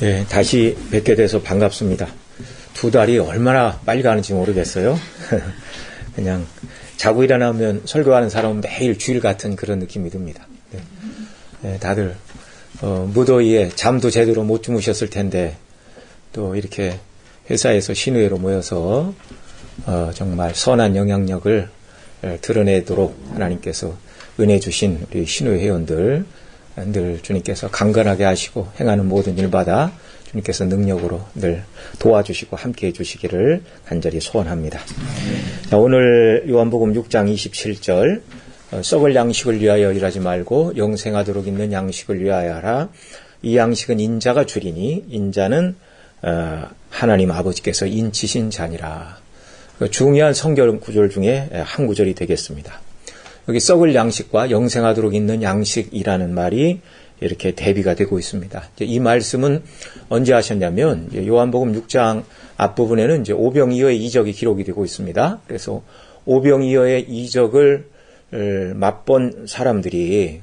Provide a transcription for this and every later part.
예, 다시 뵙게 돼서 반갑습니다. 두 달이 얼마나 빨리 가는지 모르겠어요. 그냥 자고 일어나면 설교하는 사람은 매일 주일 같은 그런 느낌이 듭니다. 네. 예, 다들 무더위에 잠도 제대로 못 주무셨을 텐데 또 이렇게 회사에서 신우회로 모여서 정말 선한 영향력을 드러내도록 하나님께서 은혜 주신 우리 신우회 회원들 늘 주님께서 강건하게 하시고 행하는 모든 일마다 주님께서 능력으로 늘 도와주시고 함께해 주시기를 간절히 소원합니다. 자, 오늘 요한복음 6장 27절 썩을 양식을 위하여 일하지 말고 영생하도록 있는 양식을 위하여 하라. 이 양식은 인자가 주리니 인자는 하나님 아버지께서 인치신 자니라. 중요한 성경 구절 중에 한 구절이 되겠습니다. 여기 썩을 양식과 영생하도록 있는 양식이라는 말이 이렇게 대비가 되고 있습니다. 이 말씀은 언제 하셨냐면 요한복음 6장 앞부분에는 이제 오병이어의 이적이 기록이 되고 있습니다. 그래서 오병이어의 이적을 맛본 사람들이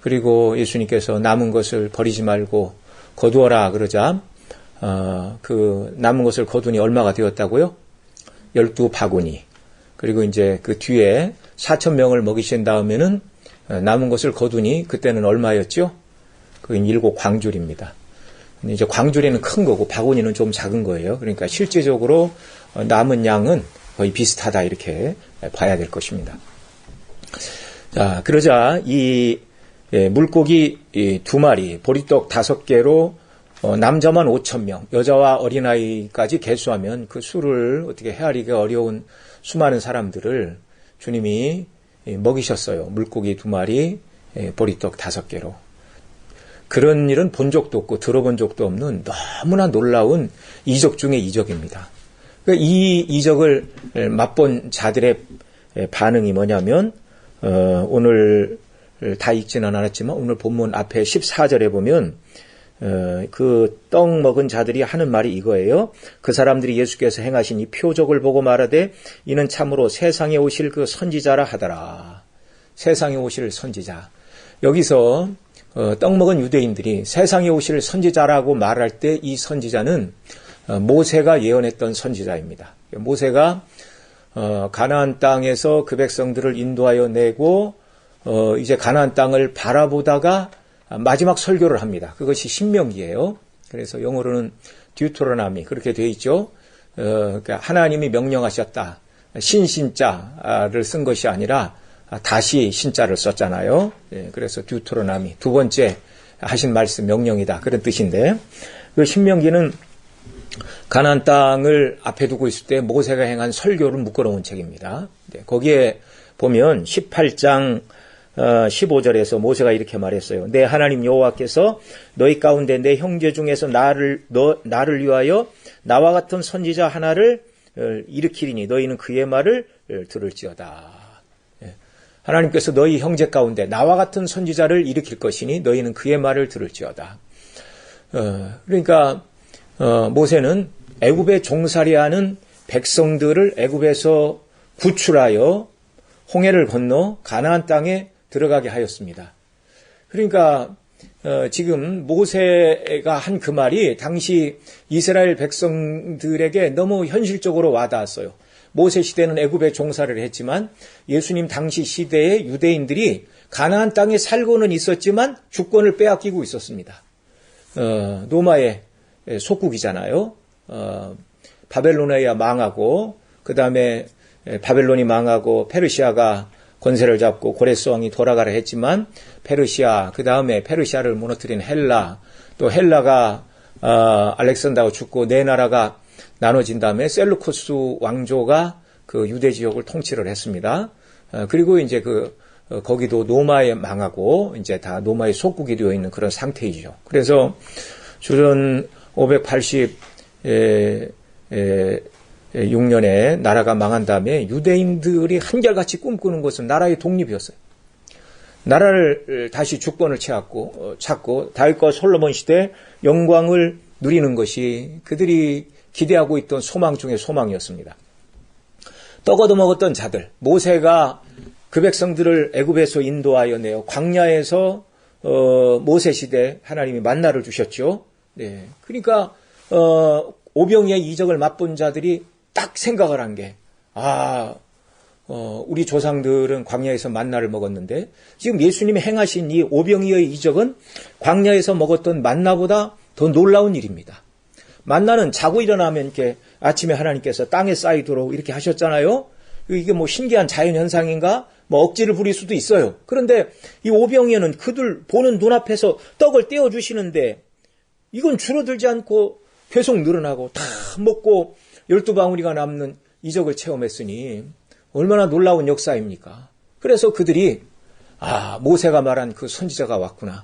그리고 예수님께서 남은 것을 버리지 말고 거두어라 그러자 그 남은 것을 거두니 얼마가 되었다고요? 12바구니. 그리고 이제 그 뒤에 4,000명을 먹이신 다음에는 남은 것을 거두니 그때는 얼마였죠? 그건 7광줄입니다. 이제 광줄에는 큰 거고 바구니는 좀 작은 거예요. 그러니까 실제적으로 남은 양은 거의 비슷하다 이렇게 봐야 될 것입니다. 자, 그러자 이 물고기 2마리, 보리떡 5개로 남자만 5,000명, 여자와 어린아이까지 계수하면 그 수를 어떻게 헤아리기가 어려운 수많은 사람들을 주님이 먹이셨어요. 물고기 2마리, 보리떡 5개로. 그런 일은 본 적도 없고 들어본 적도 없는 너무나 놀라운 이적 중의 이적입니다. 이 이적을 맛본 자들의 반응이 뭐냐면 오늘 다 읽지는 않았지만 오늘 본문 앞에 14절에 보면 그 떡 먹은 자들이 하는 말이 이거예요. 그 사람들이 예수께서 행하신 이 표적을 보고 말하되 이는 참으로 세상에 오실 그 선지자라 하더라. 세상에 오실 선지자. 여기서 떡 먹은 유대인들이 세상에 오실 선지자라고 말할 때 이 선지자는 모세가 예언했던 선지자입니다. 모세가 가나안 땅에서 그 백성들을 인도하여 내고 이제 가나안 땅을 바라보다가 마지막 설교를 합니다. 그것이 신명기예요. 그래서 영어로는 듀토로노미 그렇게 되어 있죠. 그러니까 하나님이 명령하셨다. 신자를 쓴 것이 아니라 다시 신자를 썼잖아요. 그래서 듀토로노미 두 번째 하신 말씀 명령이다. 그런 뜻인데 그 신명기는 가나안 땅을 앞에 두고 있을 때 모세가 행한 설교를 묶어놓은 책입니다. 거기에 보면 18장 15절에서 모세가 이렇게 말했어요. 내 하나님 여호와께서 너희 가운데 내 형제 중에서 나를 위하여 나와 같은 선지자 하나를 일으키리니 너희는 그의 말을 들을지어다. 하나님께서 너희 형제 가운데 나와 같은 선지자를 일으킬 것이니 너희는 그의 말을 들을지어다. 그러니까 모세는 애굽에 종살이하는 백성들을 애굽에서 구출하여 홍해를 건너 가나안 땅에 들어가게 하였습니다. 그러니까 지금 모세가 한 그 말이 당시 이스라엘 백성들에게 너무 현실적으로 와닿았어요. 모세 시대는 애굽에 종살이를 했지만 예수님 당시 시대에 유대인들이 가나안 땅에 살고는 있었지만 주권을 빼앗기고 있었습니다. 로마의 속국이잖아요. 바벨로나야 망하고 그 다음에 바벨론이 망하고 페르시아가 권세를 잡고 고레스 왕이 돌아가라 했지만 페르시아 그 다음에 페르시아를 무너뜨린 헬라 또 헬라가 알렉산더가 죽고 네 나라가 나눠진 다음에 셀루쿠스 왕조가 그 유대 지역을 통치를 했습니다. 그리고 이제 거기도 로마에 망하고 이제 다 로마의 속국이 되어 있는 그런 상태이죠. 그래서 주전 586년에 나라가 망한 다음에 유대인들이 한결같이 꿈꾸는 것은 나라의 독립이었어요. 나라를 다시 주권을 찾고 다윗과 솔로몬 시대 영광을 누리는 것이 그들이 기대하고 있던 소망 중의 소망이었습니다. 떡 얻어먹었던 자들, 모세가 그 백성들을 애굽에서 인도하여 내어 광야에서 모세 시대 하나님이 만나를 주셨죠. 네. 그러니까 오병이의 이적을 맛본 자들이 딱 생각을 한 게, 우리 조상들은 광야에서 만나를 먹었는데 지금 예수님이 행하신 이 오병이의 이적은 광야에서 먹었던 만나보다 더 놀라운 일입니다. 만나는 자고 일어나면 이렇게 아침에 하나님께서 땅에 쌓이도록 이렇게 하셨잖아요. 이게 뭐 신기한 자연현상인가? 뭐 억지를 부릴 수도 있어요. 그런데 이 오병이어는 그들 보는 눈앞에서 떡을 떼어주시는데 이건 줄어들지 않고 계속 늘어나고 다 먹고 12방울이가 남는 이적을 체험했으니 얼마나 놀라운 역사입니까? 그래서 그들이 모세가 말한 그 선지자가 왔구나.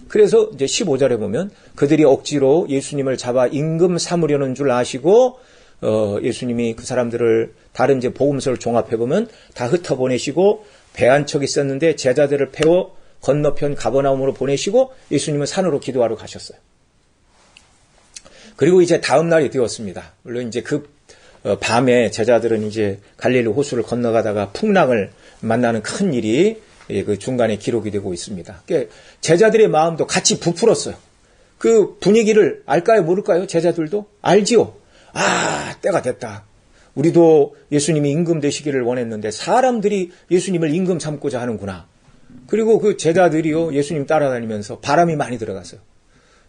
그래서 이제 15절에 보면 그들이 억지로 예수님을 잡아 임금 삼으려는 줄 아시고 예수님이 그 사람들을 다른 이제 복음서를 종합해 보면 다 흩어보내시고 배 한 척 있었는데 제자들을 태워 건너편 가버나움으로 보내시고 예수님은 산으로 기도하러 가셨어요. 그리고 이제 다음 날이 되었습니다. 물론 이제 그 밤에 제자들은 이제 갈릴리 호수를 건너가다가 풍랑을 만나는 큰 일이 그 중간에 기록이 되고 있습니다. 제자들의 마음도 같이 부풀었어요. 그 분위기를 알까요, 모를까요? 제자들도 알지요. 때가 됐다. 우리도 예수님이 임금 되시기를 원했는데 사람들이 예수님을 임금 삼고자 하는구나. 그리고 그 제자들이요, 예수님 따라다니면서 바람이 많이 들어갔어요.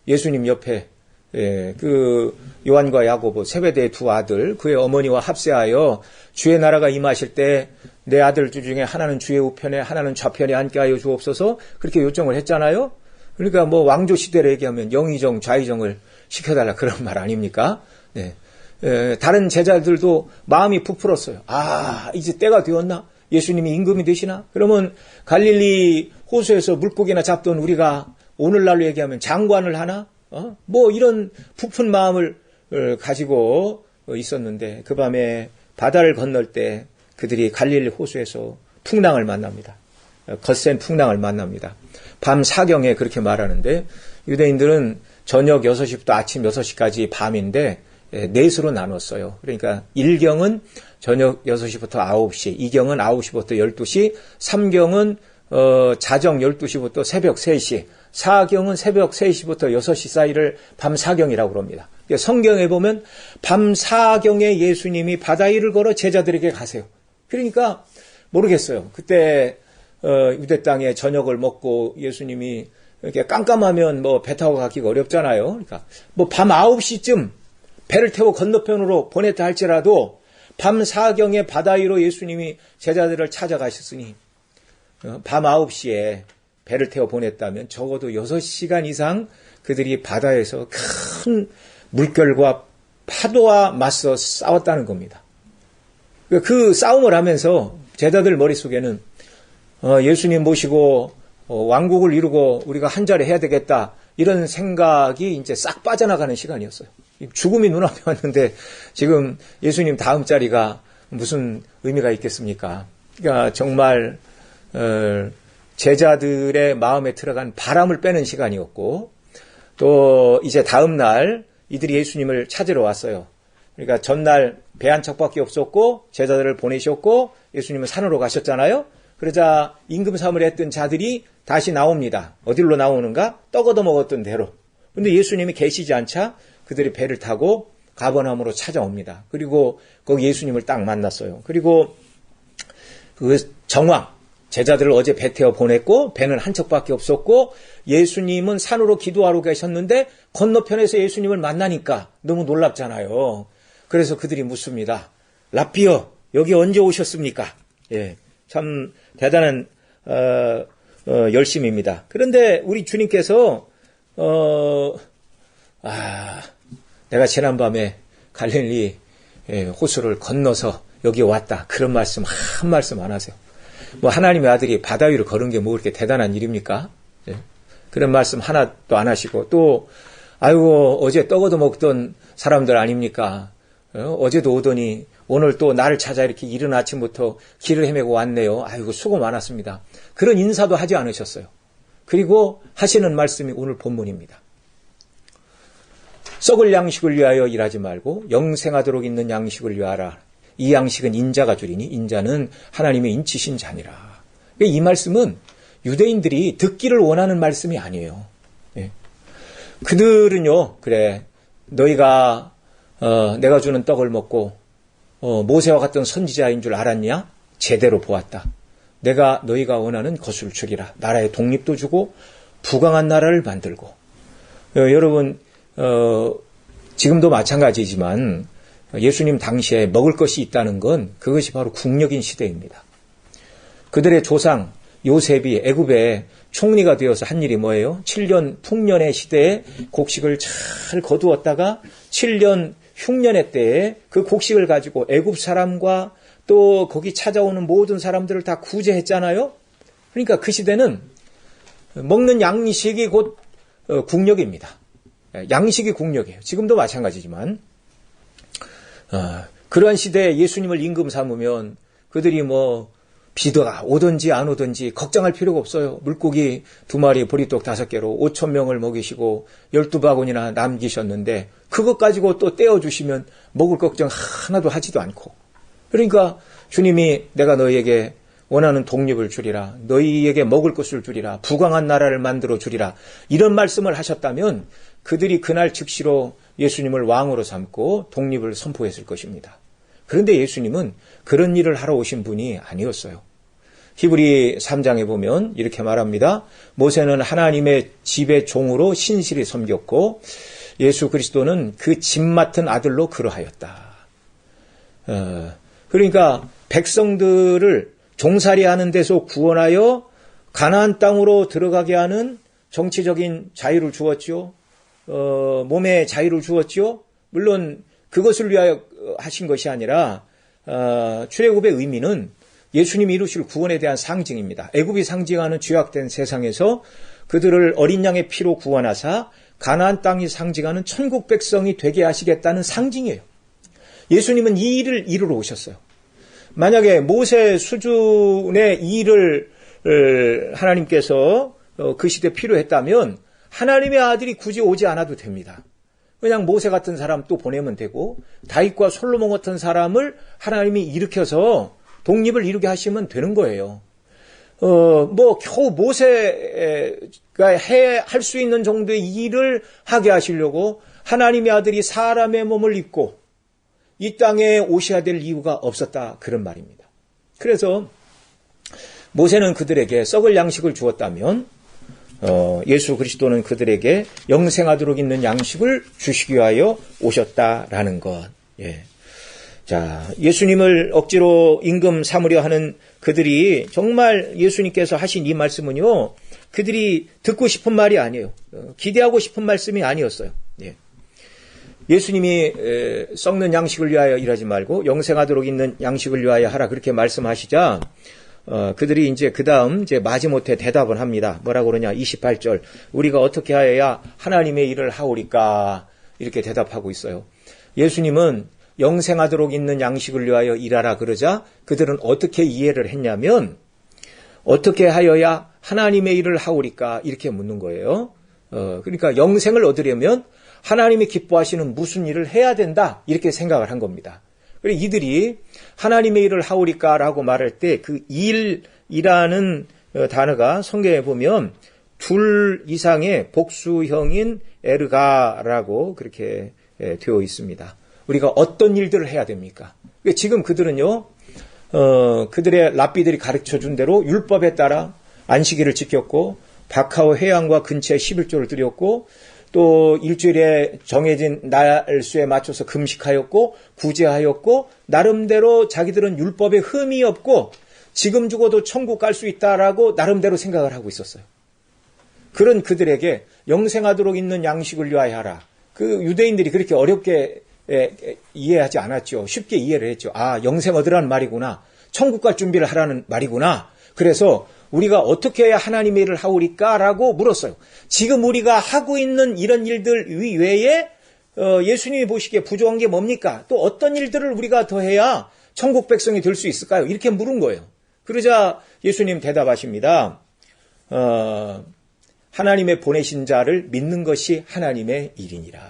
예수님 옆에 그 요한과 야고보 세베대의 두 아들, 그의 어머니와 합세하여 주의 나라가 임하실 때 내 아들 중에 하나는 주의 우편에 하나는 좌편에 앉게 하여 주옵소서, 그렇게 요청을 했잖아요. 그러니까 뭐 왕조 시대를 얘기하면 영의정 좌의정을 시켜달라 그런 말 아닙니까? 네. 다른 제자들도 마음이 부풀었어요. 이제 때가 되었나? 예수님이 임금이 되시나? 그러면 갈릴리 호수에서 물고기나 잡던 우리가 오늘날로 얘기하면 장관을 하나? 뭐 이런 부푼 마음을 가지고 있었는데 그 밤에 바다를 건널 때 그들이 갈릴리 호수에서 풍랑을 만납니다. 거센 풍랑을 만납니다. 밤 사경에 그렇게 말하는데 유대인들은 저녁 6시부터 아침 6시까지 밤인데 넷으로 나눴어요. 그러니까 1경은 저녁 6시부터 9시, 2경은 9시부터 12시, 3경은 자정 12시부터 새벽 3시, 4경은 새벽 3시부터 6시 사이를 밤 4경이라고 합니다. 성경에 보면 밤 4경에 예수님이 바다 위를 걸어 제자들에게 가세요. 그러니까 모르겠어요. 그때 유대 땅에 저녁을 먹고 예수님이 이렇게 깜깜하면 뭐 배 타고 가기가 어렵잖아요. 그러니까 뭐 밤 9시쯤 배를 태워 건너편으로 보냈다 할지라도 밤 4경에 바다 위로 예수님이 제자들을 찾아가셨으니 밤 9시에 배를 태워 보냈다면 적어도 6시간 이상 그들이 바다에서 큰 물결과 파도와 맞서 싸웠다는 겁니다. 그 싸움을 하면서 제자들 머릿속에는 예수님 모시고 왕국을 이루고 우리가 한 자리 해야 되겠다, 이런 생각이 이제 싹 빠져나가는 시간이었어요. 죽음이 눈앞에 왔는데 지금 예수님 다음 자리가 무슨 의미가 있겠습니까? 그러니까 정말 제자들의 마음에 들어간 바람을 빼는 시간이었고, 또 이제 다음 날 이들이 예수님을 찾으러 왔어요. 그러니까 전날 배 한 척밖에 없었고 제자들을 보내셨고 예수님은 산으로 가셨잖아요. 그러자 임금 삼으려 했던 자들이 다시 나옵니다. 어디로 나오는가? 떡 얻어 먹었던 대로. 근데 예수님이 계시지 않자 그들이 배를 타고 가버나움으로 찾아옵니다. 그리고 거기 예수님을 딱 만났어요. 그리고 그 정황, 제자들을 어제 배 태워 보냈고 배는 한 척밖에 없었고 예수님은 산으로 기도하러 계셨는데 건너편에서 예수님을 만나니까 너무 놀랍잖아요. 그래서 그들이 묻습니다. 라삐어, 여기 언제 오셨습니까? 참 대단한 열심입니다. 그런데 우리 주님께서 내가 지난밤에 갈릴리 호수를 건너서 여기 왔다, 그런 말씀 한 말씀 안 하세요. 뭐 하나님의 아들이 바다 위를 걸은 게 뭐 그렇게 대단한 일입니까? 그런 말씀 하나도 안 하시고, 또 아이고 어제 떡 얻어 먹던 사람들 아닙니까? 어제도 오더니 오늘 또 나를 찾아 이렇게 이른 아침부터 길을 헤매고 왔네요. 아이고 수고 많았습니다. 그런 인사도 하지 않으셨어요. 그리고 하시는 말씀이 오늘 본문입니다. 썩을 양식을 위하여 일하지 말고 영생하도록 있는 양식을 위하라. 이 양식은 인자가 주리니 인자는 하나님의 인치신 자니라. 이 말씀은 유대인들이 듣기를 원하는 말씀이 아니에요. 그들은요, 그래, 너희가 내가 주는 떡을 먹고 모세와 같은 선지자인 줄 알았냐? 제대로 보았다. 내가 너희가 원하는 것을 주리라. 나라의 독립도 주고 부강한 나라를 만들고. 여러분, 지금도 마찬가지지만 예수님 당시에 먹을 것이 있다는 건 그것이 바로 국력인 시대입니다. 그들의 조상 요셉이 애굽에 총리가 되어서 한 일이 뭐예요? 7년 풍년의 시대에 곡식을 잘 거두었다가 7년 흉년의 때에 그 곡식을 가지고 애굽 사람과 또 거기 찾아오는 모든 사람들을 다 구제했잖아요. 그러니까 그 시대는 먹는 양식이 곧 국력입니다. 양식이 국력이에요. 지금도 마찬가지지만 그러한 시대에 예수님을 임금 삼으면 그들이 뭐 비가 오든지 안 오든지 걱정할 필요가 없어요. 물고기 2마리, 보리떡 5개로 5,000명을 먹이시고 12바구니나 남기셨는데 그것 가지고 또 떼어주시면 먹을 걱정 하나도 하지도 않고. 그러니까 주님이 내가 너희에게 원하는 독립을 주리라. 너희에게 먹을 것을 주리라. 부강한 나라를 만들어 주리라. 이런 말씀을 하셨다면 그들이 그날 즉시로 예수님을 왕으로 삼고 독립을 선포했을 것입니다. 그런데 예수님은 그런 일을 하러 오신 분이 아니었어요. 히브리 3장에 보면 이렇게 말합니다. 모세는 하나님의 집의 종으로 신실히 섬겼고 예수 그리스도는 그 집 맡은 아들로 그러하였다. 그러니까 백성들을 종살이하는 데서 구원하여 가나안 땅으로 들어가게 하는 정치적인 자유를 주었죠. 몸의 자유를 주었죠. 물론 그것을 위하여 하신 것이 아니라 출애굽의 의미는 예수님이 이루실 구원에 대한 상징입니다. 애굽이 상징하는 죄악된 세상에서 그들을 어린 양의 피로 구원하사 가나안 땅이 상징하는 천국 백성이 되게 하시겠다는 상징이에요. 예수님은 이 일을 이루러 오셨어요. 만약에 모세 수준의 이 일을 하나님께서 그 시대에 필요했다면 하나님의 아들이 굳이 오지 않아도 됩니다. 그냥 모세 같은 사람 또 보내면 되고 다윗과 솔로몬 같은 사람을 하나님이 일으켜서 독립을 이루게 하시면 되는 거예요. 겨우 모세가 할 수 있는 정도의 일을 하게 하시려고 하나님의 아들이 사람의 몸을 입고 이 땅에 오셔야 될 이유가 없었다. 그런 말입니다. 그래서 모세는 그들에게 썩을 양식을 주었다면 예수 그리스도는 그들에게 영생하도록 있는 양식을 주시기 위하여 오셨다라는 것. 예. 자, 예수님을 억지로 임금 삼으려 하는 그들이 정말 예수님께서 하신 이 말씀은요, 그들이 듣고 싶은 말이 아니에요. 기대하고 싶은 말씀이 아니었어요. 예. 예수님이 썩는 양식을 위하여 일하지 말고 영생하도록 있는 양식을 위하여 하라 그렇게 말씀하시자 그들이 이제 그 다음 이제 마지못해 대답을 합니다. 뭐라고 그러냐? 28절. 우리가 어떻게 하여야 하나님의 일을 하오리까? 이렇게 대답하고 있어요. 예수님은 영생하도록 있는 양식을 위하여 일하라 그러자 그들은 어떻게 이해를 했냐면 어떻게 하여야 하나님의 일을 하오리까? 이렇게 묻는 거예요. 그러니까 영생을 얻으려면 하나님이 기뻐하시는 무슨 일을 해야 된다. 이렇게 생각을 한 겁니다. 그래서 이들이 하나님의 일을 하오리까라고 말할 때 그 일이라는 단어가 성경에 보면 둘 이상의 복수형인 에르가라고 그렇게 되어 있습니다. 우리가 어떤 일들을 해야 됩니까? 지금 그들은요, 그들의 랍비들이 가르쳐준 대로 율법에 따라 안식일을 지켰고 바카오 회양과 근처에 11조를 드렸고 또 일주일에 정해진 날수에 맞춰서 금식하였고 구제하였고 나름대로 자기들은 율법에 흠이 없고 지금 죽어도 천국 갈 수 있다라고 나름대로 생각을 하고 있었어요. 그런 그들에게 영생하도록 있는 양식을 위하여 하라. 그 유대인들이 그렇게 어렵게 이해하지 않았죠. 쉽게 이해를 했죠. 아, 영생 얻으라는 말이구나. 천국 갈 준비를 하라는 말이구나. 그래서 우리가 어떻게 해야 하나님의 일을 하오리까? 라고 물었어요. 지금 우리가 하고 있는 이런 일들 외에 예수님이 보시기에 부족한 게 뭡니까? 또 어떤 일들을 우리가 더 해야 천국 백성이 될 수 있을까요? 이렇게 물은 거예요. 그러자 예수님 대답하십니다. 하나님의 보내신 자를 믿는 것이 하나님의 일이니라.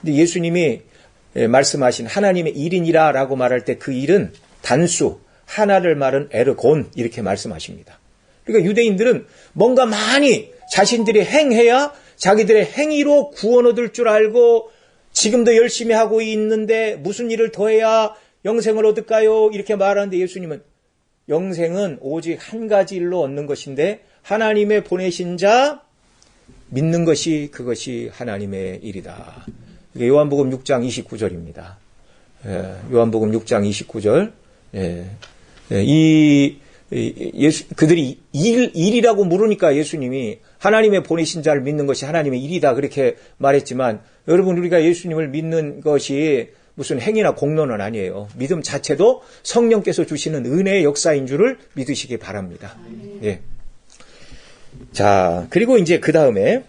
근데 예수님이 말씀하신 하나님의 일이니라 라고 말할 때 그 일은 단수, 하나를 말은 에르곤 이렇게 말씀하십니다. 그러니까 유대인들은 뭔가 많이 자신들이 행해야 자기들의 행위로 구원 얻을 줄 알고 지금도 열심히 하고 있는데 무슨 일을 더해야 영생을 얻을까요? 이렇게 말하는데 예수님은 영생은 오직 한 가지 일로 얻는 것인데 하나님의 보내신 자 믿는 것이 그것이 하나님의 일이다. 이게 요한복음 6장 29절입니다. 요한복음 6장 29절. 그들이 일이라고 물으니까 예수님이 하나님의 보내신 자를 믿는 것이 하나님의 일이다 그렇게 말했지만 여러분 우리가 예수님을 믿는 것이 무슨 행위나 공로는 아니에요. 믿음 자체도 성령께서 주시는 은혜의 역사인 줄을 믿으시기 바랍니다. 예. 자, 그리고 이제 그 다음에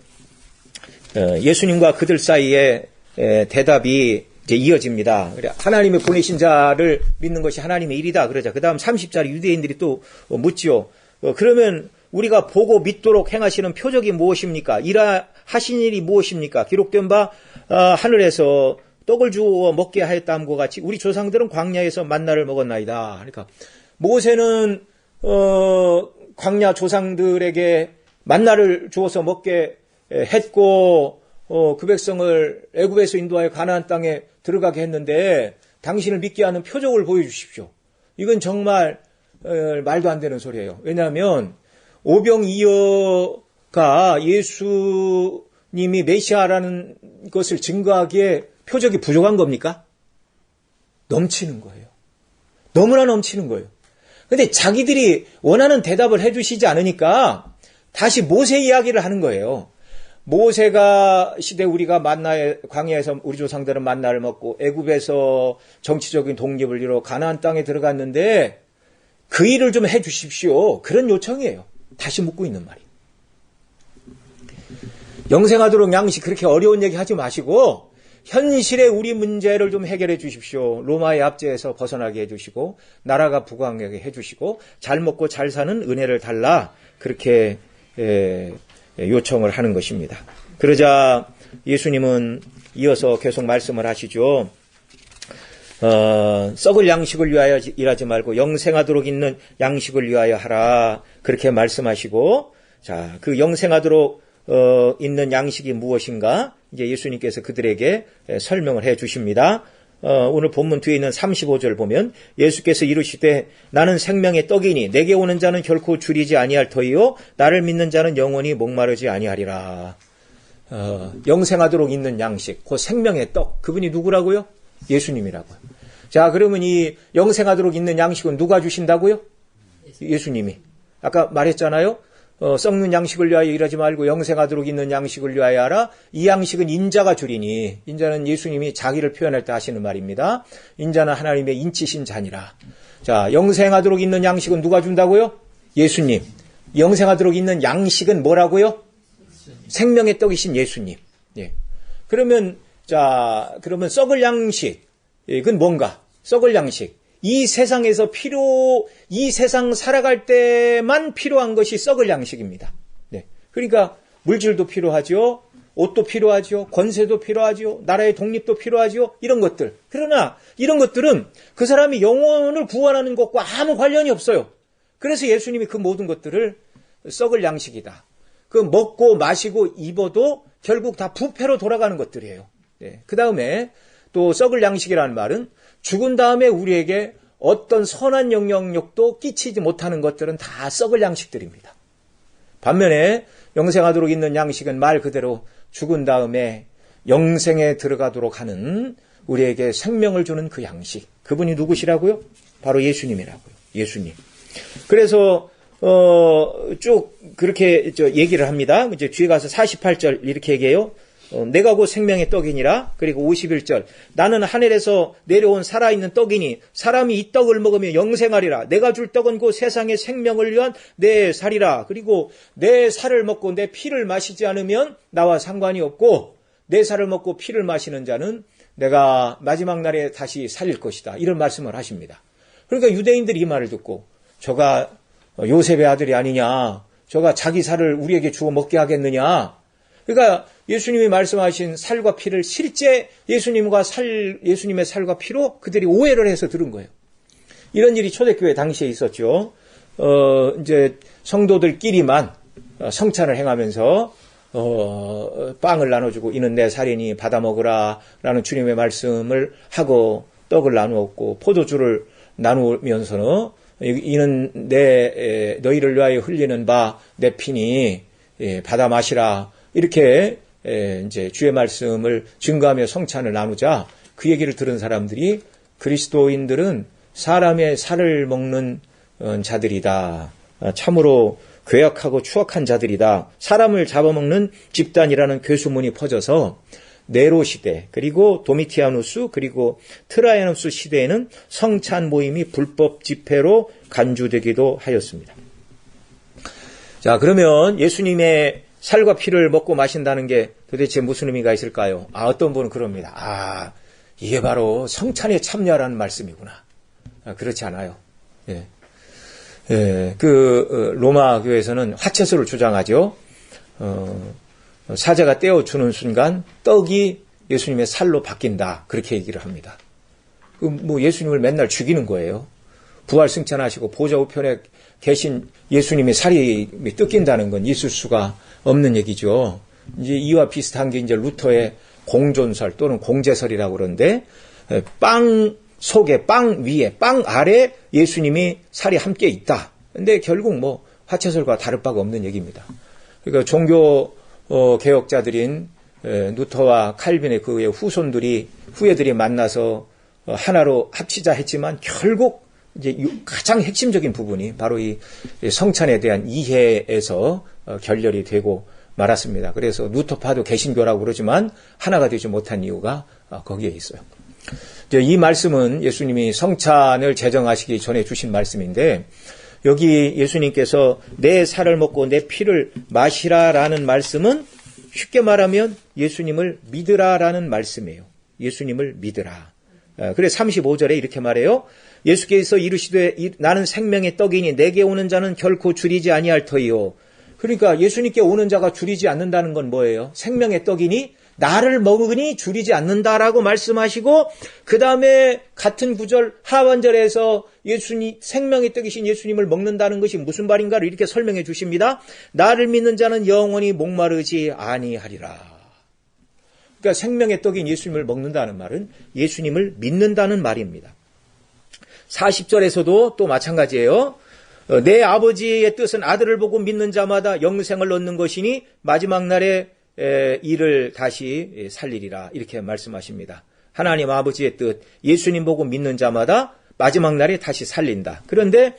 예수님과 그들 사이에 대답이 이제 이어집니다. 하나님의 보내신 자를 믿는 것이 하나님의 일이다 그러자. 그 다음 30절 유대인들이 또 묻지요. 그러면 우리가 보고 믿도록 행하시는 표적이 무엇입니까? 하신 일이 무엇입니까? 기록된 바 하늘에서 떡을 주어 먹게 하였다함과 같이 우리 조상들은 광야에서 만나를 먹었나이다. 그러니까 모세는 광야 조상들에게 만나를 주어서 먹게 했고 그 백성을 애굽에서 인도하여 가나안 땅에 들어가게 했는데 당신을 믿게 하는 표적을 보여주십시오. 이건 정말 말도 안 되는 소리예요. 왜냐하면 오병이어가 예수님이 메시아라는 것을 증거하기에 표적이 부족한 겁니까? 넘치는 거예요. 너무나 넘치는 거예요. 그런데 자기들이 원하는 대답을 해주시지 않으니까 다시 모세 이야기를 하는 거예요. 모세가 시대 우리가 광야에서 우리 조상들은 만나를 먹고 애굽에서 정치적인 독립을 이루어 가나안 땅에 들어갔는데 그 일을 좀 해주십시오. 그런 요청이에요. 다시 묻고 있는 말이에요. 영생하도록 양식 그렇게 어려운 얘기 하지 마시고 현실의 우리 문제를 좀 해결해 주십시오. 로마의 압제에서 벗어나게 해주시고 나라가 부강하게 해주시고 잘 먹고 잘 사는 은혜를 달라 그렇게 요청을 하는 것입니다. 그러자 예수님은 이어서 계속 말씀을 하시죠. 썩을 양식을 위하여 일하지 말고 영생하도록 있는 양식을 위하여 하라 그렇게 말씀하시고 자, 그 영생하도록 있는 양식이 무엇인가 이제 예수님께서 그들에게 설명을 해 주십니다. 오늘 본문 뒤에 있는 35절 보면 예수께서 이르시되 나는 생명의 떡이니 내게 오는 자는 결코 줄이지 아니할 터이요 나를 믿는 자는 영원히 목마르지 아니하리라. 영생하도록 있는 양식, 그 생명의 떡, 그분이 누구라고요? 예수님이라고요. 자, 그러면 이 영생하도록 있는 양식은 누가 주신다고요? 예수님이. 아까 말했잖아요. 썩는 양식을 위하여 일하지 말고 영생하도록 있는 양식을 위하여 하라. 이 양식은 인자가 주리니 인자는 예수님이 자기를 표현할 때 하시는 말입니다. 인자는 하나님의 인치신 자니라. 자, 영생하도록 있는 양식은 누가 준다고요? 예수님. 영생하도록 있는 양식은 뭐라고요? 생명의 떡이신 예수님. 예. 그러면 썩을 양식. 그건 뭔가? 썩을 양식. 이 세상에서 이 세상 살아갈 때만 필요한 것이 썩을 양식입니다. 네. 그러니까 물질도 필요하죠. 옷도 필요하죠. 권세도 필요하죠. 나라의 독립도 필요하죠. 이런 것들. 그러나 이런 것들은 그 사람이 영혼을 구원하는 것과 아무 관련이 없어요. 그래서 예수님이 그 모든 것들을 썩을 양식이다. 그 먹고 마시고 입어도 결국 다 부패로 돌아가는 것들이에요. 네. 그 다음에 또 썩을 양식이라는 말은 죽은 다음에 우리에게 어떤 선한 영향력도 끼치지 못하는 것들은 다 썩을 양식들입니다. 반면에 영생하도록 있는 양식은 말 그대로 죽은 다음에 영생에 들어가도록 하는 우리에게 생명을 주는 그 양식. 그분이 누구시라고요? 바로 예수님이라고요. 예수님. 그래서 쭉 그렇게 얘기를 합니다. 이제 뒤에 가서 48절 이렇게 얘기해요. 내가 곧 생명의 떡이니라. 그리고 51절 나는 하늘에서 내려온 살아있는 떡이니 사람이 이 떡을 먹으며 영생하리라. 내가 줄 떡은 곧 세상의 생명을 위한 내 살이라. 그리고 내 살을 먹고 내 피를 마시지 않으면 나와 상관이 없고 내 살을 먹고 피를 마시는 자는 내가 마지막 날에 다시 살릴 것이다. 이런 말씀을 하십니다. 그러니까 유대인들이 이 말을 듣고 저가 요셉의 아들이 아니냐. 저가 자기 살을 우리에게 주어 먹게 하겠느냐. 그러니까 예수님이 말씀하신 살과 피를 실제 예수님의 살과 피로 그들이 오해를 해서 들은 거예요. 이런 일이 초대교회 당시에 있었죠. 이제 성도들끼리만 성찬을 행하면서 빵을 나눠주고 이는 내 살이니 받아 먹으라 라는 주님의 말씀을 하고 떡을 나누었고 포도주를 나누면서는 이는 너희를 위하여 흘리는 바 내 피니 받아 마시라 이렇게 이제 주의 말씀을 증거하며 성찬을 나누자 그 얘기를 들은 사람들이 그리스도인들은 사람의 살을 먹는 자들이다. 참으로 괴악하고 추악한 자들이다. 사람을 잡아먹는 집단이라는 괴소문이 퍼져서 네로 시대 그리고 도미티아누스 그리고 트라이아누스 시대에는 성찬 모임이 불법 집회로 간주되기도 하였습니다. 자, 그러면 예수님의 살과 피를 먹고 마신다는 게 도대체 무슨 의미가 있을까요? 어떤 분은 그럽니다. 이게 바로 성찬에 참여하라는 말씀이구나. 그렇지 않아요. 예. 로마 교회에서는 화채술을 주장하죠. 사제가 떼어주는 순간 떡이 예수님의 살로 바뀐다. 그렇게 얘기를 합니다. 예수님을 맨날 죽이는 거예요. 부활 승천하시고 보좌 우편에 계신 예수님의 살이 뜯긴다는 건 있을 수가 없는 얘기죠. 이제 이와 비슷한 게 이제 루터의 공존설 또는 공제설이라고 그러는데 빵 속에 빵 위에 빵 아래 예수님이 살이 함께 있다. 근데 결국 화채설과 다를 바가 없는 얘기입니다. 그러니까 종교 개혁자들인 루터와 칼빈의 그의 후예들이 만나서 하나로 합치자 했지만 결국 이제 가장 핵심적인 부분이 바로 이 성찬에 대한 이해에서 결렬이 되고 말았습니다. 그래서 루터파도 개신교라고 그러지만 하나가 되지 못한 이유가 거기에 있어요. 이 말씀은 예수님이 성찬을 제정하시기 전에 주신 말씀인데 여기 예수님께서 내 살을 먹고 내 피를 마시라라는 말씀은 쉽게 말하면 예수님을 믿으라라는 말씀이에요. 예수님을 믿으라. 그래 35절에 이렇게 말해요. 예수께서 이르시되 나는 생명의 떡이니 내게 오는 자는 결코 줄이지 아니할 터이요. 그러니까 예수님께 오는 자가 줄이지 않는다는 건 뭐예요? 생명의 떡이니 나를 먹으니 줄이지 않는다라고 말씀하시고 그 다음에 같은 구절 하반절에서 예수님 생명의 떡이신 예수님을 먹는다는 것이 무슨 말인가를 이렇게 설명해 주십니다. 나를 믿는 자는 영원히 목마르지 아니하리라. 그러니까 생명의 떡인 예수님을 먹는다는 말은 예수님을 믿는다는 말입니다. 40절에서도 또 마찬가지예요. 내 아버지의 뜻은 아들을 보고 믿는 자마다 영생을 얻는 것이니 마지막 날에 이를 다시 살리리라 이렇게 말씀하십니다. 하나님 아버지의 뜻, 예수님 보고 믿는 자마다 마지막 날에 다시 살린다. 그런데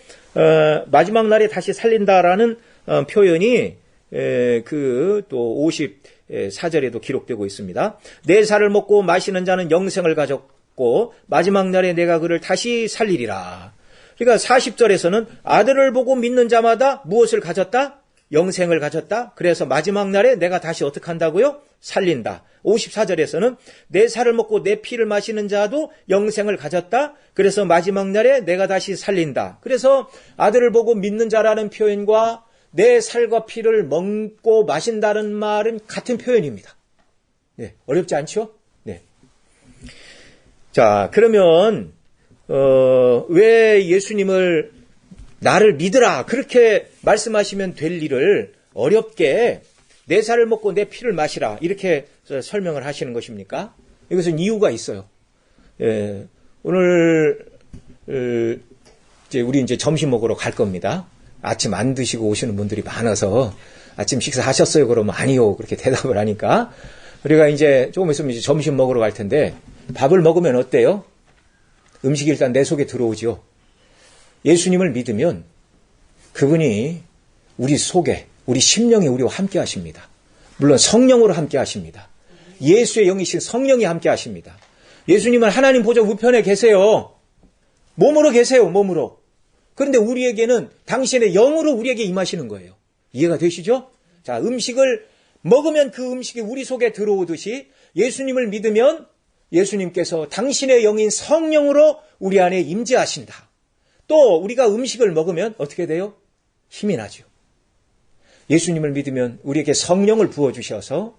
마지막 날에 다시 살린다라는 표현이 또 54절에도 기록되고 있습니다. 내 살을 먹고 마시는 자는 영생을 가졌고 마지막 날에 내가 그를 다시 살리리라. 그러니까 40절에서는 아들을 보고 믿는 자마다 무엇을 가졌다? 영생을 가졌다. 그래서 마지막 날에 내가 다시 어떻게 한다고요? 살린다. 54절에서는 내 살을 먹고 내 피를 마시는 자도 영생을 가졌다. 그래서 마지막 날에 내가 다시 살린다. 그래서 아들을 보고 믿는 자라는 표현과 내 살과 피를 먹고 마신다는 말은 같은 표현입니다. 네, 어렵지 않죠? 네. 자, 그러면 왜 예수님을 나를 믿으라 그렇게 말씀하시면 될 일을 어렵게 내 살을 먹고 내 피를 마시라 이렇게 설명을 하시는 것입니까? 이것은 이유가 있어요. 오늘 우리 이제 점심 먹으러 갈 겁니다. 아침 안 드시고 오시는 분들이 많아서 아침 식사하셨어요? 그러면 아니요 그렇게 대답을 하니까 우리가 이제 조금 있으면 이제 점심 먹으러 갈 텐데 밥을 먹으면 어때요? 음식이 일단 내 속에 들어오죠. 예수님을 믿으면 그분이 우리 속에, 우리 심령에 우리와 함께 하십니다. 물론 성령으로 함께 하십니다. 예수의 영이신 성령이 함께 하십니다. 예수님은 하나님 보좌 우편에 계세요. 몸으로 계세요, 몸으로. 그런데 우리에게는 당신의 영으로 우리에게 임하시는 거예요. 이해가 되시죠? 자, 음식을 먹으면 그 음식이 우리 속에 들어오듯이 예수님을 믿으면 예수님께서 당신의 영인 성령으로 우리 안에 임재하신다. 또 우리가 음식을 먹으면 어떻게 돼요? 힘이 나죠. 예수님을 믿으면 우리에게 성령을 부어주셔서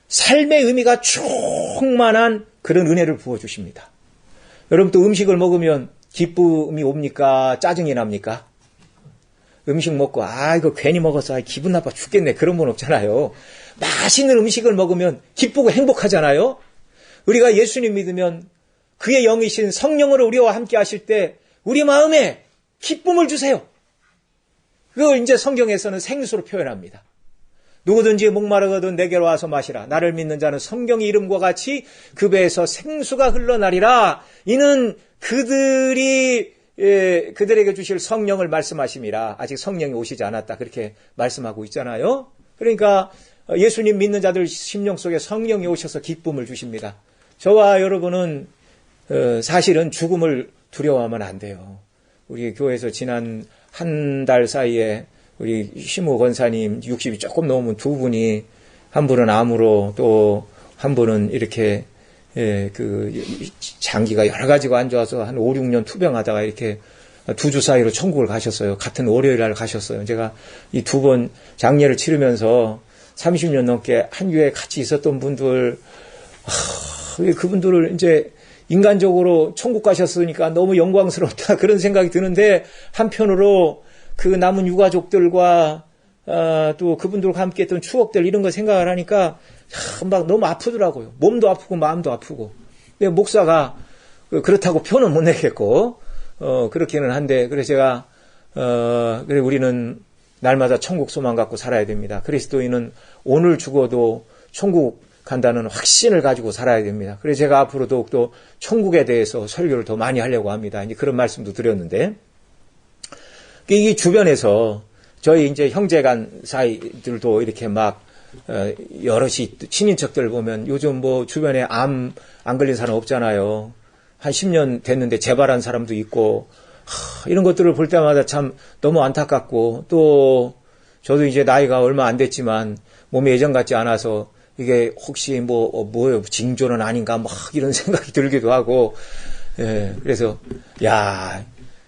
삶의 의미가 충만한 그런 은혜를 부어주십니다. 여러분 또 음식을 먹으면 기쁨이 옵니까? 짜증이 납니까? 음식 먹고 이거 괜히 먹어서 기분 나빠 죽겠네 그런 분 없잖아요. 맛있는 음식을 먹으면 기쁘고 행복하잖아요. 우리가 예수님 믿으면 그의 영이신 성령으로 우리와 함께 하실 때 우리 마음에 기쁨을 주세요. 그걸 이제 성경에서는 생수로 표현합니다. 누구든지 목마르거든 내게로 와서 마시라. 나를 믿는 자는 성경의 이름과 같이 그 배에서 생수가 흘러나리라. 이는 그들에게 주실 성령을 말씀하심이라. 아직 성령이 오시지 않았다. 그렇게 말씀하고 있잖아요. 그러니까 예수님 믿는 자들 심령 속에 성령이 오셔서 기쁨을 주십니다. 저와 여러분은 사실은 죽음을 두려워하면 안 돼요. 우리 교회에서 지난 한 달 사이에 우리 심우 권사님 60이 조금 넘으면 두 분이, 한 분은 암으로 또 한 분은 이렇게 장기가 여러 가지가 안 좋아서 한 5, 6년 투병하다가 이렇게 2주 사이로 천국을 가셨어요. 같은 월요일 날 가셨어요. 제가 이 두 번 장례를 치르면서 30년 넘게 한 교회에 같이 있었던 분들, 그분들을 이제 인간적으로 천국 가셨으니까 너무 영광스럽다 그런 생각이 드는데, 한편으로 그 남은 유가족들과 또 그분들과 함께 했던 추억들 이런 거 생각을 하니까 막 너무 아프더라고요. 몸도 아프고 마음도 아프고. 목사가 그렇다고 표는 못 내겠고 그렇기는 한데, 그래서 제가 그래 우리는 날마다 천국 소망 갖고 살아야 됩니다. 그리스도인은 오늘 죽어도 천국 간다는 확신을 가지고 살아야 됩니다. 그래서 제가 앞으로 더욱더 천국에 대해서 설교를 더 많이 하려고 합니다. 이제 그런 말씀도 드렸는데, 이 주변에서 저희 이제 형제간 사이들도 이렇게 막 여럿이 친인척들 보면 요즘 뭐 주변에 암 안 걸린 사람 없잖아요. 한 10년 됐는데 재발한 사람도 있고, 이런 것들을 볼 때마다 참 너무 안타깝고, 또 저도 이제 나이가 얼마 안 됐지만 몸이 예전 같지 않아서 이게 혹시 뭐예요, 징조는 아닌가 막 이런 생각이 들기도 하고, 그래서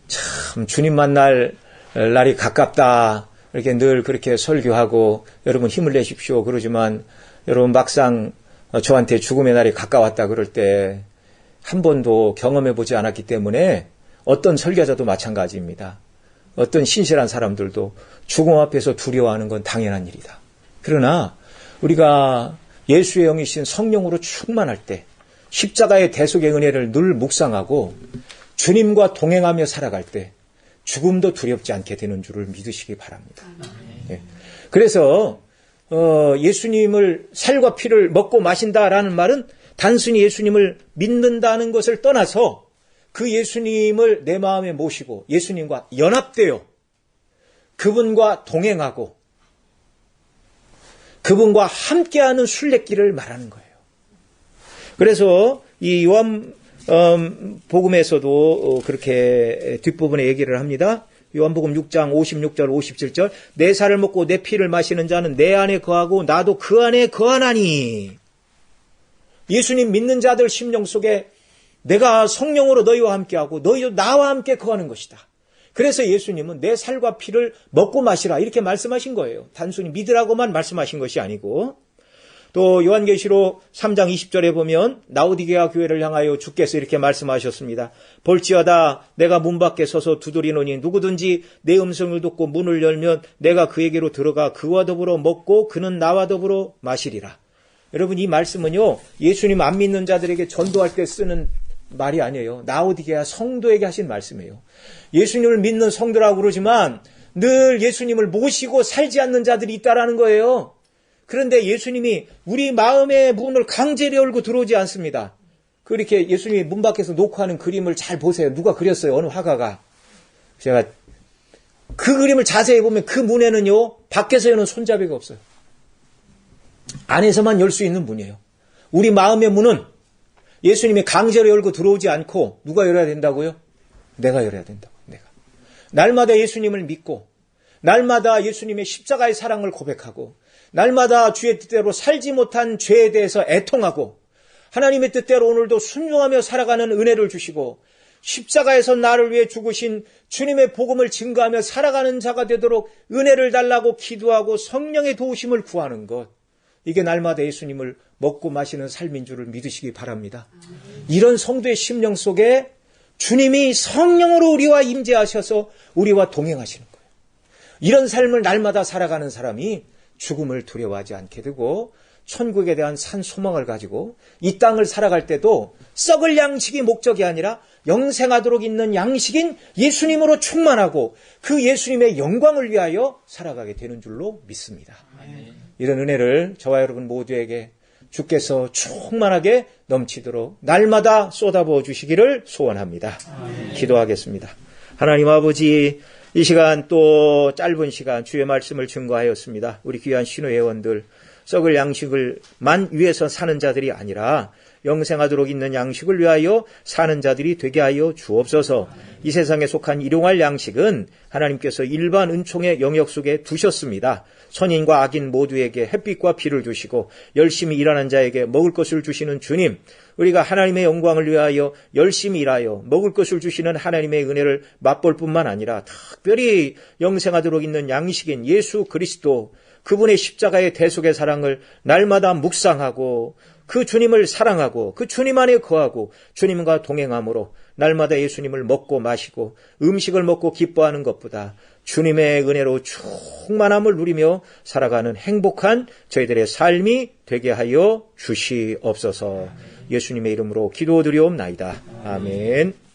참 주님 만날 날이 가깝다 이렇게 늘 그렇게 설교하고 여러분 힘을 내십시오 그러지만, 여러분 막상 저한테 죽음의 날이 가까웠다 그럴 때 한 번도 경험해 보지 않았기 때문에, 어떤 설교자도 마찬가지입니다. 어떤 신실한 사람들도 죽음 앞에서 두려워하는 건 당연한 일이다. 그러나 우리가 예수의 영이신 성령으로 충만할 때 십자가의 대속의 은혜를 늘 묵상하고 주님과 동행하며 살아갈 때 죽음도 두렵지 않게 되는 줄을 믿으시기 바랍니다. 그래서 예수님을 살과 피를 먹고 마신다라는 말은 단순히 예수님을 믿는다는 것을 떠나서 그 예수님을 내 마음에 모시고 예수님과 연합되어 그분과 동행하고 그분과 함께하는 순례길을 말하는 거예요. 그래서 이 요한 복음에서도 그렇게 뒷부분에 얘기를 합니다. 요한복음 6장 56절 57절 내 살을 먹고 내 피를 마시는 자는 내 안에 거하고 나도 그 안에 거하나니. 예수님 믿는 자들 심령 속에 내가 성령으로 너희와 함께하고 너희도 나와 함께 거하는 것이다. 그래서 예수님은 내 살과 피를 먹고 마시라 이렇게 말씀하신 거예요. 단순히 믿으라고만 말씀하신 것이 아니고, 또 요한계시록 3장 20절에 보면 라오디게아 교회를 향하여 주께서 이렇게 말씀하셨습니다. 볼지어다 내가 문 밖에 서서 두드리노니 누구든지 내 음성을 듣고 문을 열면 내가 그에게로 들어가 그와 더불어 먹고 그는 나와 더불어 마시리라. 여러분, 이 말씀은요, 예수님 안 믿는 자들에게 전도할 때 쓰는 말이 아니에요. 라오디게아 성도에게 하신 말씀이에요. 예수님을 믿는 성도라고 그러지만 늘 예수님을 모시고 살지 않는 자들이 있다라는 거예요. 그런데 예수님이 우리 마음의 문을 강제로 열고 들어오지 않습니다. 그렇게 예수님이 문 밖에서 녹화하는 그림을 잘 보세요. 누가 그렸어요? 어느 화가가. 제가 그 그림을 자세히 보면 그 문에는요, 밖에서 여는 손잡이가 없어요. 안에서만 열 수 있는 문이에요. 우리 마음의 문은 예수님이 강제로 열고 들어오지 않고 누가 열어야 된다고요? 내가 열어야 된다고. 내가. 날마다 예수님을 믿고 날마다 예수님의 십자가의 사랑을 고백하고 날마다 주의 뜻대로 살지 못한 죄에 대해서 애통하고 하나님의 뜻대로 오늘도 순종하며 살아가는 은혜를 주시고 십자가에서 나를 위해 죽으신 주님의 복음을 증거하며 살아가는 자가 되도록 은혜를 달라고 기도하고 성령의 도우심을 구하는 것, 이게 날마다 예수님을 먹고 마시는 삶인 줄을 믿으시기 바랍니다. 이런 성도의 심령 속에 주님이 성령으로 우리와 임재하셔서 우리와 동행하시는 거예요. 이런 삶을 날마다 살아가는 사람이 죽음을 두려워하지 않게 되고 천국에 대한 산 소망을 가지고 이 땅을 살아갈 때도 썩을 양식이 목적이 아니라 영생하도록 있는 양식인 예수님으로 충만하고 그 예수님의 영광을 위하여 살아가게 되는 줄로 믿습니다. 이런 은혜를 저와 여러분 모두에게 주께서 충만하게 넘치도록 날마다 쏟아부어 주시기를 소원합니다. 기도하겠습니다. 하나님 아버지, 이 시간 또 짧은 시간 주의 말씀을 증거하였습니다. 우리 귀한 신호회원들, 썩을 양식을만 위해서 사는 자들이 아니라 영생하도록 있는 양식을 위하여 사는 자들이 되게 하여 주옵소서. 이 세상에 속한 일용할 양식은 하나님께서 일반 은총의 영역 속에 두셨습니다. 선인과 악인 모두에게 햇빛과 비를 주시고 열심히 일하는 자에게 먹을 것을 주시는 주님, 우리가 하나님의 영광을 위하여 열심히 일하여 먹을 것을 주시는 하나님의 은혜를 맛볼 뿐만 아니라 특별히 영생하도록 있는 양식인 예수 그리스도, 그분의 십자가의 대속의 사랑을 날마다 묵상하고 그 주님을 사랑하고 그 주님 안에 거하고 주님과 동행함으로 날마다 예수님을 먹고 마시고 음식을 먹고 기뻐하는 것보다 주님의 은혜로 충만함을 누리며 살아가는 행복한 저희들의 삶이 되게 하여 주시옵소서. 예수님의 이름으로 기도드리옵나이다. 아멘.